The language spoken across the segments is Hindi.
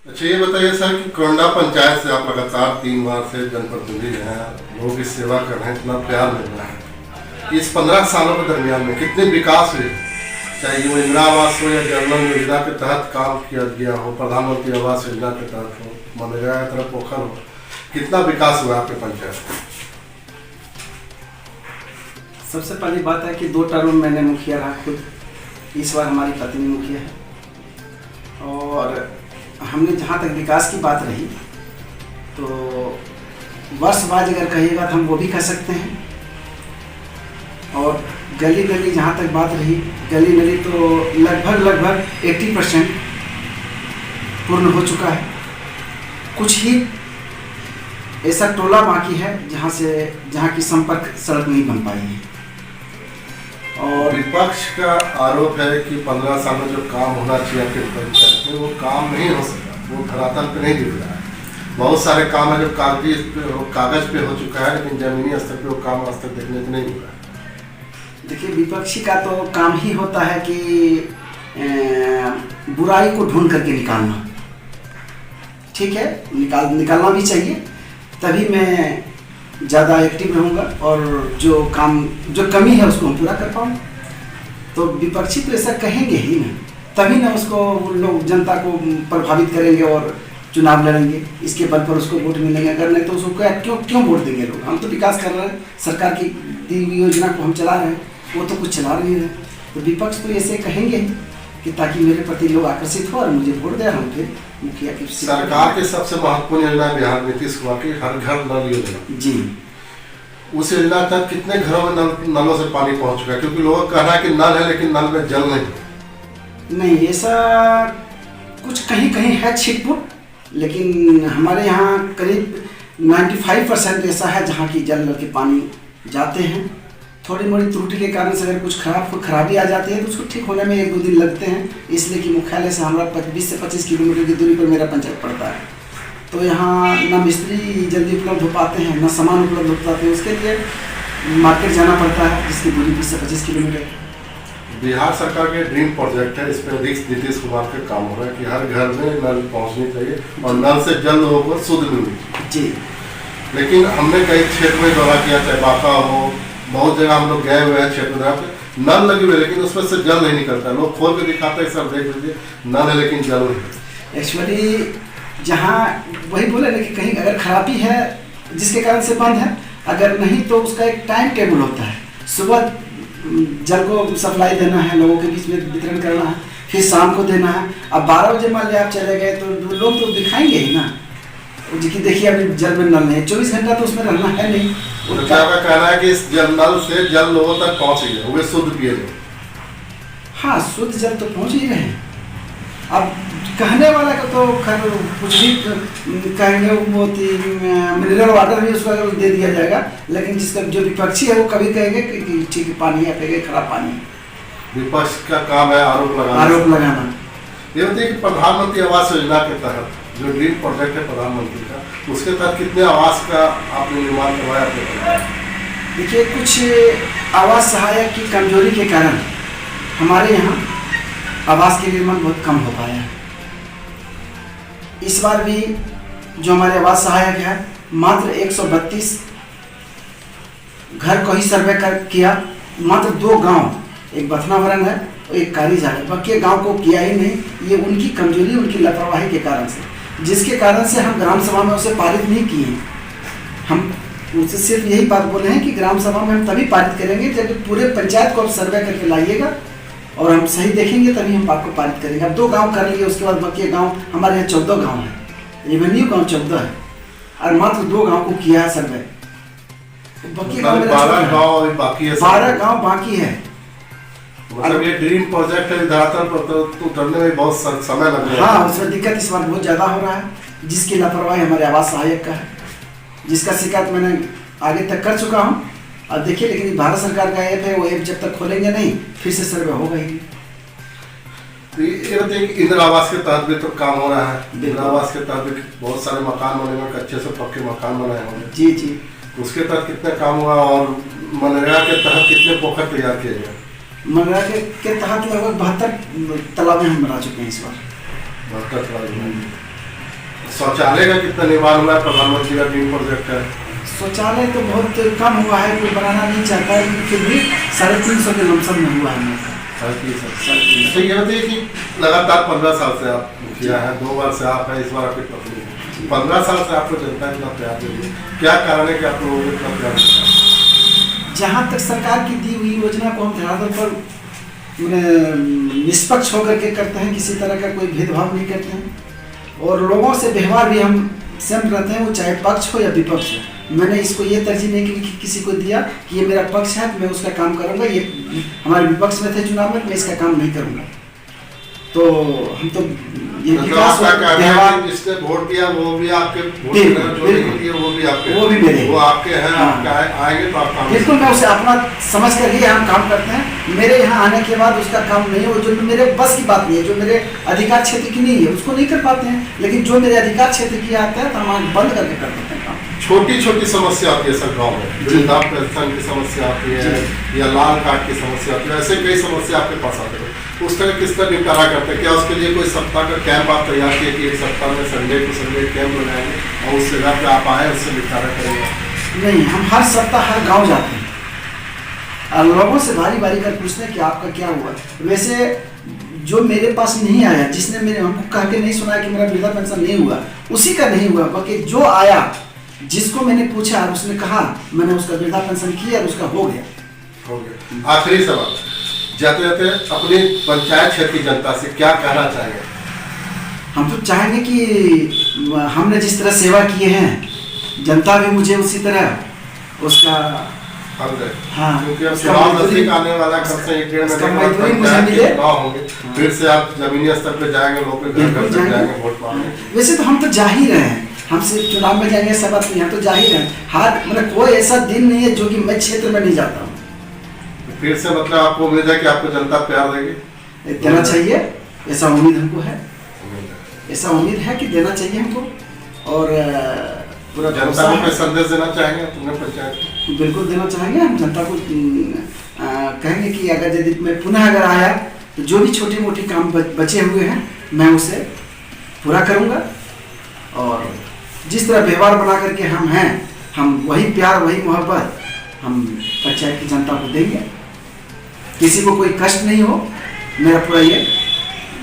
अच्छा ये बताइए सर कि कोंडा पंचायत से आप लगातार 3 बार से जनप्रतिनिधि हैं, लोगों की सेवा कर रहे हैं, इतना प्यार मिल रहा है। इस 15 सालों के दरमियान में कितने विकास हुए, चाहे वो इंदिरा आवास हो या जनधन योजना के तहत काम किया गया हो, प्रधानमंत्री आवास योजना के तहत हो, मनरेगा की तरफ पोखर हो, कितना विकास हुआ आपके पंचायत में? सबसे पहली बात है कि 2 टर्म मैंने मुखिया रहा खुद, इस बार हमारी पत्नी मुखिया है। और हमने जहाँ तक विकास की बात रही तो वर्षवार अगर कहिएगा तो हम वो भी कह सकते हैं। और गली गली जहाँ तक बात रही, गली गली तो लगभग 80% पूर्ण हो चुका है। कुछ ही ऐसा टोला बाकी है जहाँ की संपर्क सड़क नहीं बन पाई है। और विपक्ष का आरोप है कि 15 साल में जो काम होना चाहिए आपके पंचायत में वो काम नहीं हो सका, वो धरातल पे नहीं दिख रहा है। बहुत सारे काम है जो कागज पे हो चुका है, लेकिन जमीनी स्तर पे वो काम आज तक देखने को नहीं मिला है। देखिए, विपक्षी का तो काम ही होता है कि बुराई को ढूंढ करके निकालना। ठीक है, निकालना भी चाहिए, तभी मैं ज़्यादा एक्टिव रहूँगा और जो कमी है उसको हम पूरा कर पाऊँ। तो विपक्षी तो ऐसा कहेंगे ही ना, तभी ना उसको लोग जनता को प्रभावित करेंगे और चुनाव लड़ेंगे, इसके बल पर उसको वोट मिलेंगे। अगर नहीं तो उसको क्यों वोट देंगे लोग? हम तो विकास कर रहे हैं, सरकार की दी हुई योजना को हम चला रहे हैं, वो तो कुछ चला नहीं रहे। तो विपक्ष तो ऐसे कहेंगे कि ताकि मेरे प्रति लोग आकर्षित हो और मुझे वोट दे। हम फिर मुखिया की सरकार की सबसे महत्वपूर्ण योजना बिहार में नीतीश कुमार की हर घर नल योजना जी, उस योजना तक कितने घरों में नलों से पानी पहुंच चुका है? क्योंकि लोग कह रहा है कि नल है लेकिन नल में जल नहीं, ऐसा कुछ कहीं कहीं है छिटपुट, लेकिन हमारे यहाँ करीब 95% ऐसा है जहाँ की जल नल के पानी जाते हैं। थोड़ी मोड़ी त्रुटि के कारण से अगर कुछ खराबी आ जाती है तो उसको ठीक होने में 1-2 दिन लगते हैं, इसलिए कि मुख्यालय से हमारा 20 से 25 किलोमीटर की दूरी पर मेरा पंचायत पड़ता है। तो यहाँ न मिस्त्री जल्दी उपलब्ध हो पाते हैं, न सामान उपलब्ध हो पाते हैं, उसके लिए मार्केट जाना पड़ता है, जिसकी दूरी 20 से 25 किलोमीटर। बिहार सरकार के ड्रीम प्रोजेक्ट है, इस पर नीतीश कुमार का काम हो रहा है कि हर घर में नल पहुँचनी चाहिए और नल से जल लोगों को शुद्ध मिलनी चाहिए जी। लेकिन हमने कई क्षेत्र में दौरा किया, चाहे बाका हो, बहुत जगह हम लोग गए हुए हैं क्षेत्र में, नल लगे हुए लेकिन उसमें से जल नहीं निकलता। लोग खोल के दिखाते हैं, सर देख लीजिए नल है लेकिन जल नहीं। एक्चुअली जहाँ वही बोले ना कि कहीं अगर खराबी है जिसके कारण से बंद है, अगर नहीं तो उसका एक टाइम टेबल होता है। सुबह जल को सप्लाई देना है, लोगों के बीच में वितरण करना है, फिर शाम को देना है। अब 12 बजे मान लिया आप चले गए तो लोग तो दिखाएंगे ही ना जी कि देखिए अभी जल में नल नहीं, 24 घंटा तो उसमें रहना है नहीं। तो क्या आपका कहना है कि इस नल से जल लोगों तक पहुँच गया, वे शुद्ध पिए? हाँ, शुद्ध जल तो पहुँच ही रहे हैं। अब कहने वाला का तो खैर कुछ भी कहेंगे, वो मिनरल वाटर भी उसको अगर दे दिया जाएगा, लेकिन जिसका जो विपक्षी है वो कभी कहेंगे कि ठीक पानी है, कहेंगे खराब पानी है। विपक्ष का काम है आरोप लगाना। ये बताइए कि प्रधानमंत्री आवास योजना के तहत जो ड्रीम प्रोजेक्ट है प्रधानमंत्री का, उसके तहत कितने आवास का आपने निर्माण करवाया? देखिए, कुछ आवास सहायक की कमजोरी के कारण हमारे यहाँ आवास के निर्माण बहुत कम हो पाया है। इस बार भी जो हमारे आवास सहायक है, मात्र 132 घर को ही सर्वे किया। मात्र 2 गांव, एक बथनावरन है और एक कारीझाड़ है, बाकी गांव को किया ही नहीं। ये उनकी कमजोरी, उनकी लापरवाही के कारण से, जिसके कारण से हम ग्राम सभा में उसे पारित नहीं किए। हम उनसे सिर्फ यही बात बोले हैं कि ग्राम सभा में हम तभी पारित करेंगे जब पूरे पंचायत को आप सर्वे करके लाइएगा और हम सही देखेंगे, तभी हम आपको पारित करेंगे। अब 2 गांव कर लिए, उसके बाद बाकी गांव हमारे यहाँ 14 गांव है, रेवेन्यू गांव 14 है और मात्र 2 गांव को किया है सर्वे। बाकी 12 गांव बाकी है। 12 गांव बाकी है। मतलब ये ड्रीम प्रोजेक्ट है, धरातल पर तो उतरने में बहुत समय लग रहा है। हाँ, उसमें दिक्कत इस बार बहुत ज़्यादा हो रहा है, जिसकी लापरवाही हमारे आवास सहायक का है, जिसका शिकायत मैंने आगे तक कर चुका हूँ। और देखिए, लेकिन भारत सरकार का ऐप है, वो ऐप जब तक खोलेंगे नहीं फिर से सर्वे होगा ही। ये बताइए कि इंदिरा आवास के तहत भी तो काम हो रहा है। इंदिरा आवास के तहत भी बहुत सारे मकान बने हुए, कच्चे से पक्के मकान बनाए होंगे जी जी। उसके तहत कितना काम हुआ और मनरेगा के तहत कितने पोखर तैयार किए गए? मनरेगा के तहत लगभग 72 तालाबें हम बना चुके हैं इस बार। 72 तालाब। शौचालय का कितना निर्माण हुआ है? प्रधानमंत्री का ड्रीम प्रोजेक्ट है। शौचालय तो बहुत कम हुआ है, कोई बनाना नहीं चाहता है, लेकिन फिर भी 350 के लमसम में हुआ है। तो ये बताइए कि लगातार 15 साल से आप मुखिया हैं, 2 बार से आप हैं, इस बार आपकी पत्नी। 15 साल से आपको जनता इतना प्यार दे रही है, क्या कारण है कि आप लोगों को इतना प्यार देता है? जहाँ तक सरकार की दी हुई योजना को हम धरातल पर निष्पक्ष होकर के करते हैं, किसी तरह का कोई भेदभाव नहीं करते हैं और लोगों से व्यवहार भी हम सेम रहते हैं, वो चाहे पक्ष हो या विपक्ष हो। मैंने इसको ये तरजीह नहीं की कि किसी को दिया कि ये मेरा पक्ष है तो मैं उसका काम करूंगा, ये हमारे विपक्ष में थे चुनाव में, मैं इसका काम नहीं करूंगा। तो हम तो ये विकास जिसने वोट दिया वो भी आपके, वो भी आपके, वो भी मेरे, वो आपके हैं, आएंगे तो आप काम बिल्कुल मैं उसे अपना समझ कर ही हम काम करते हैं। मेरे यहाँ आने के बाद उसका काम नहीं हो, जो मेरे बस की बात नहीं है, जो मेरे अधिकार क्षेत्र की नहीं है उसको नहीं कर पाते हैं, लेकिन जो मेरे अधिकार क्षेत्र की आता है तो हम बंद करके कर देते हैं काम। छोटी छोटी समस्या आती है सर गाँव में, वृद्धाप पेंशन की समस्या आती है या लाल कार्ड की समस्या आती है, ऐसे कई समस्या आपके पास आते हैं, उस तरह किस तरह निपटारा करते हैं? क्या उसके लिए कोई सप्ताह का कैंप आप तैयार किए कि एक सप्ताह में संडे को संडे कैंप लगाएंगे और उस जगह पे आप आए उससे निपटारा करेंगे? नहीं, हम हर सप्ताह हर गांव जाते हैं और लोगों से बारी बारी कर पूछते हैं कि आपका क्या हुआ। वैसे जो मेरे पास नहीं आया, जिसने मेरे हमको कह के नहीं सुनाया कि मेरा वृद्धा पेंशन नहीं हुआ, उसी का नहीं हुआ, बाकी जो आया जिसको मैंने पूछा और उसने कहा, मैंने उसका वृद्धा पेंशन किया और उसका हो गया। आखिरी सवाल, जाते जाते अपनी पंचायत क्षेत्र की जनता से क्या कहना चाहेंगे? हम तो चाहेंगे कि हमने जिस तरह सेवा किए हैं, जनता भी मुझे उसी तरह उसका क्योंकि अब चुनाव नजदीक आने वाला, कब से 1-1.5 महीने होंगे, फिर से आप जमीनी स्तर पे जाएंगे, लोग घर जाएंगे वोट मांगने। वैसे तो हम तो जा ही रहे हैं, हमसे चुनाव में जाएंगे सब बात नहीं, हम तो जा ही रहे हैं। हाथ मतलब कोई ऐसा दिन नहीं है जो कि मैं क्षेत्र में नहीं जाता हूँ। फिर से मतलब आपको उम्मीद है कि आपको जनता प्यार देगी? देना चाहिए, ऐसा उम्मीद हमको है, ऐसा उम्मीद है कि देना चाहिए हमको। और पूरा जनता को संदेश देना चाहेंगे अपने पंचायत? बिल्कुल देना चाहेंगे। हम जनता को कहेंगे कि अगर यदि मैं पुनः अगर आया तो जो भी छोटी मोटी काम बचे हुए हैं मैं उसे पूरा करूंगा और जिस तरह व्यवहार बना करके हम हैं, हम वही प्यार वही मोहब्बत हम पंचायत की जनता को देंगे। किसी को कोई कष्ट नहीं हो, मेरा पूरा ये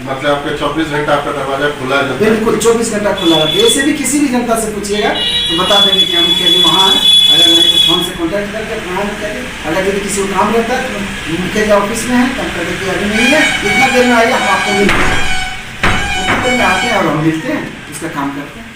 मतलब आपके 24 घंटा आपका दरवाजा खुला है? बिल्कुल 24 घंटा खुला रहता है। ऐसे भी किसी भी जनता से पूछिएगा तो बता देंगे कि हम मुखिया जी वहाँ हैं, अगर नहीं तो फोन से कॉन्टैक्ट करके वहाँ मुखिया जी, अगर यदि किसी को काम रहता है तो मुखिया जी ऑफिस में है, तब कहते कि अभी नहीं है, इतना देर में आइए हम आपको मिलते हैं, उतनी देर में आते हैं और हम मिलते हैं, उसका काम करते हैं।